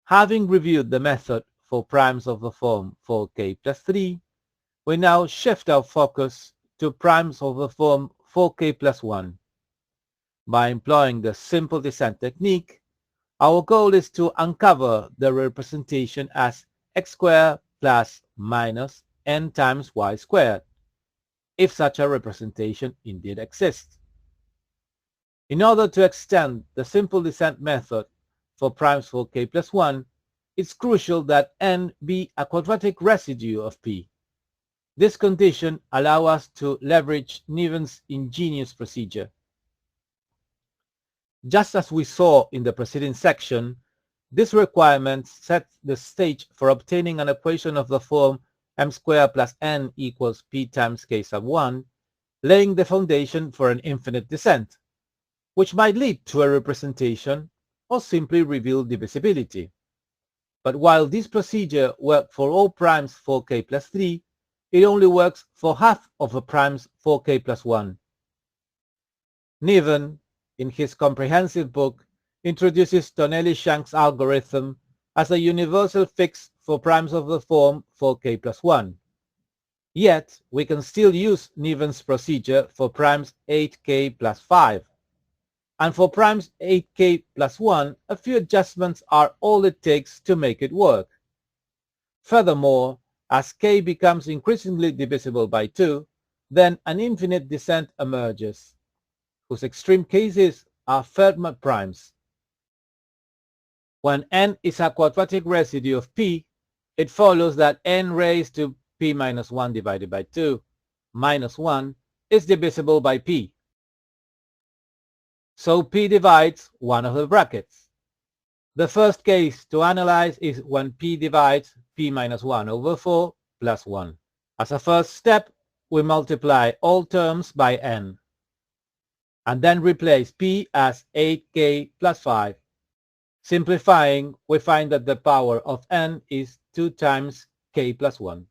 Having reviewed the method for primes of the form 4k plus 3, we now shift our focus to primes of the form 4k plus 1. By employing the simple descent technique, our goal is to uncover the representation as x squared plus minus n times y squared, if such a representation indeed exists. In order to extend the simple descent method for primes for k plus 1, it's crucial that n be a quadratic residue of p. This condition allows us to leverage Niven's ingenious procedure. Just as we saw in the preceding section, this requirement sets the stage for obtaining an equation of the form m squared plus n equals p times k sub 1, laying the foundation for an infinite descent, which might lead to a representation or simply reveal divisibility. But while this procedure works for all primes 4k plus 3, it only works for half of the primes 4k plus 1. Niven, in his comprehensive book, introduces Tonelli-Shanks algorithm as a universal fix for primes of the form 4k plus 1. Yet, we can still use Niven's procedure for primes 8k plus 5. And for primes 8k plus 1, a few adjustments are all it takes to make it work. Furthermore, as k becomes increasingly divisible by 2, then an infinite descent emerges, whose extreme cases are Fermat primes. When n is a quadratic residue of p, it follows that n raised to p minus 1 divided by 2 minus 1 is divisible by p. So p divides one of the brackets. The first case to analyze is when p divides p minus 1 over 4 plus 1. As a first step, we multiply all terms by n, and then replace p as 8k plus 5. Simplifying, we find that the power of n is 2 times k plus 1.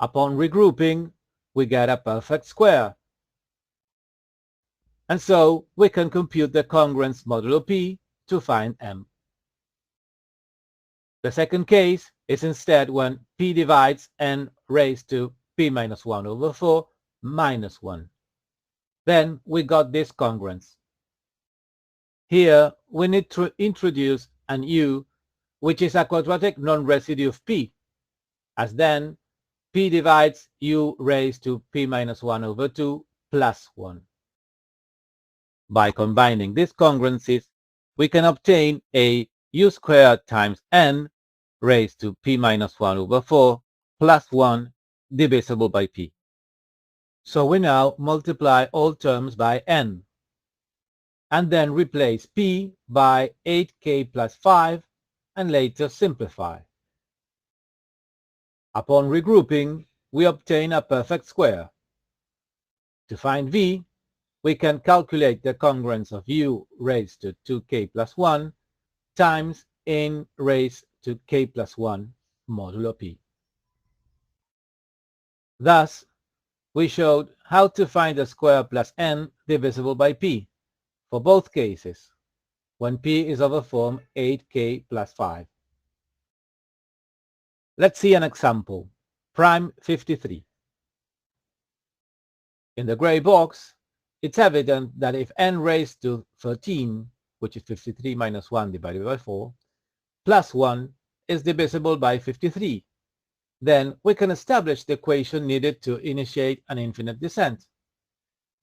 Upon regrouping, we get a perfect square. And so we can compute the congruence modulo p to find m. The second case is instead when p divides n raised to p minus 1 over 4 minus 1. Then we got this congruence. Here we need to introduce an u, which is a quadratic non-residue of p, as then p divides u raised to p minus 1 over 2 plus 1. By combining these congruences, we can obtain a u squared times n raised to p minus 1 over 4 plus 1 divisible by p. So we now multiply all terms by n, and then replace p by 8k plus 5 and later simplify. Upon regrouping, we obtain a perfect square. To find v, we can calculate the congruence of u raised to 2k plus 1 times n raised to k plus 1 modulo p. Thus, we showed how to find the square plus n divisible by p for both cases, when p is of the form 8k plus 5. Let's see an example. Prime 53. In the gray box, it's evident that if n raised to 13, which is 53 minus 1 divided by 4, plus 1 is divisible by 53, then we can establish the equation needed to initiate an infinite descent.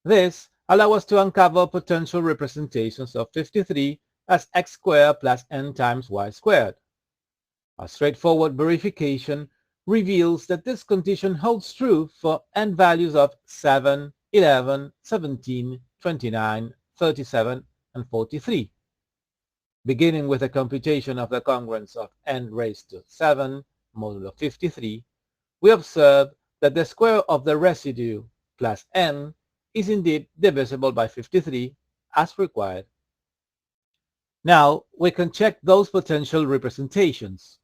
This allows us to uncover potential representations of 53 as x squared plus n times y squared. A straightforward verification reveals that this condition holds true for n values of 7, 11, 17, 29, 37, and 43. Beginning with a computation of the congruence of n raised to 7 modulo 53, we observe that the square of the residue plus n is indeed divisible by 53 as required. Now we can check those potential representations.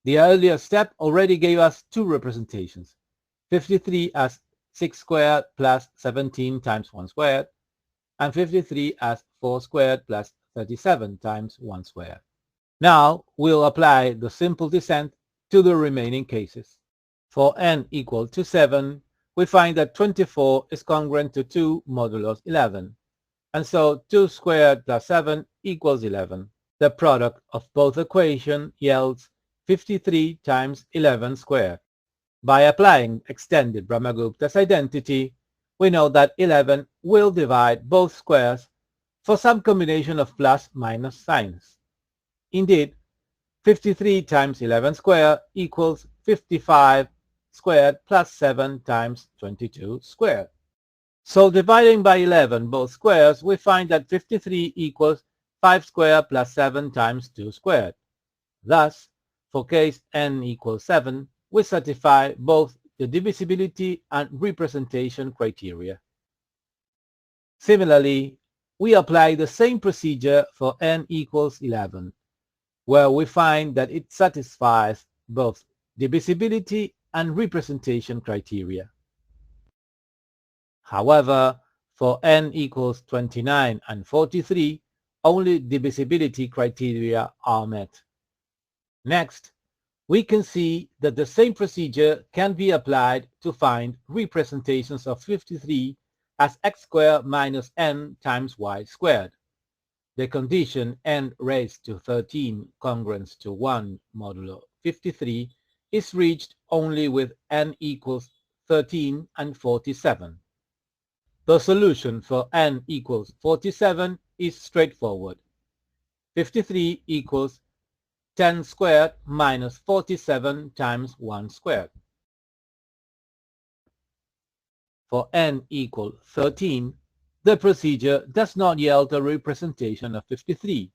The earlier step already gave us two representations, 53 as 6 squared plus 17 times 1 squared, and 53 as 4 squared plus 37 times 1 squared. Now we'll apply the simple descent to the remaining cases. For n equal to 7, we find that 24 is congruent to 2 modulo 11, and so 2 squared plus 7 equals 11. The product of both equations yields 53 times 11 squared. By applying extended Brahmagupta's identity, we know that 11 will divide both squares for some combination of plus minus signs. Indeed, 53 times 11 squared equals 55 squared plus 7 times 22 squared. So dividing by 11 both squares, we find that 53 equals 5 squared plus 7 times 2 squared. Thus, for case n equals 7, we satisfy both the divisibility and representation criteria. Similarly, we apply the same procedure for n equals 11, where we find that it satisfies both divisibility and representation criteria. However, for n equals 29 and 43, only divisibility criteria are met. Next, we can see that the same procedure can be applied to find representations of 53 as x squared minus n times y squared. The condition n raised to 13 congruent to 1 modulo 53 is reached only with n equals 13 and 47. The solution for n equals 47 is straightforward. 53 equals 10 squared minus 47 times 1 squared. For n equals 13, the procedure does not yield a representation of 53.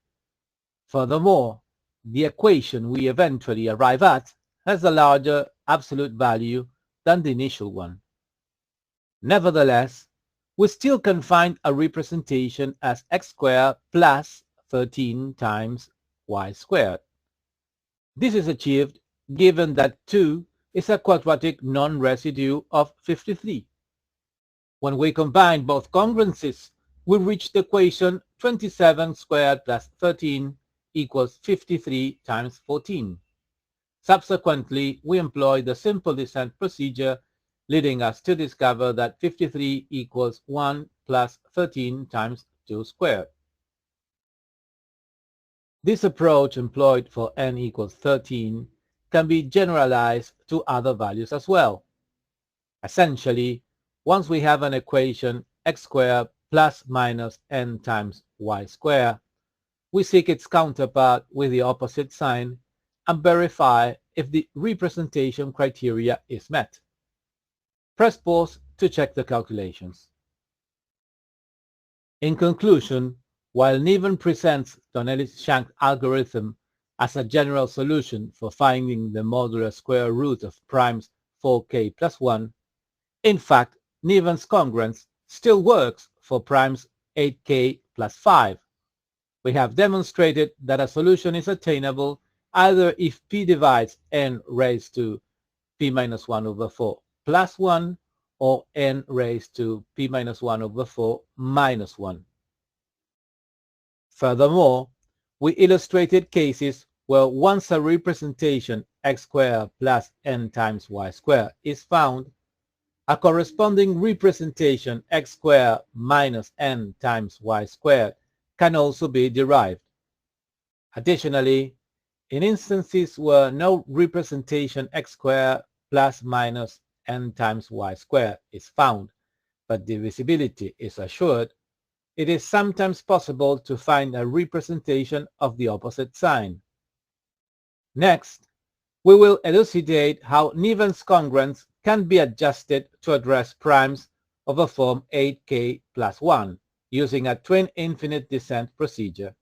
Furthermore, the equation we eventually arrive at has a larger absolute value than the initial one. Nevertheless, we still can find a representation as x squared plus 13 times y squared. This is achieved given that 2 is a quadratic non-residue of 53. When we combine both congruences, we reach the equation 27 squared plus 13 equals 53 times 14. Subsequently, we employ the simple descent procedure, leading us to discover that 53 equals 1 plus 13 times 2 squared. This approach employed for n equals 13 can be generalized to other values as well. Essentially, once we have an equation x squared plus minus n times y squared, we seek its counterpart with the opposite sign and verify if the representation criteria is met. Press pause to check the calculations. In conclusion, while Niven presents Tonelli-Shanks algorithm as a general solution for finding the modular square root of primes 4k plus 1, in fact, Niven's congruence still works for primes 8k plus 5. We have demonstrated that a solution is attainable either if p divides n raised to p minus 1 over 4 plus 1 or n raised to p minus 1 over 4 minus 1. Furthermore, we illustrated cases where once a representation x squared plus n times y squared is found, a corresponding representation x squared minus n times y squared can also be derived. Additionally, in instances where no representation x squared plus minus n times y squared is found, but divisibility is assured, it is sometimes possible to find a representation of the opposite sign. Next, we will elucidate how Niven's congruence can be adjusted to address primes of a form 8k plus 1 using a twin infinite descent procedure.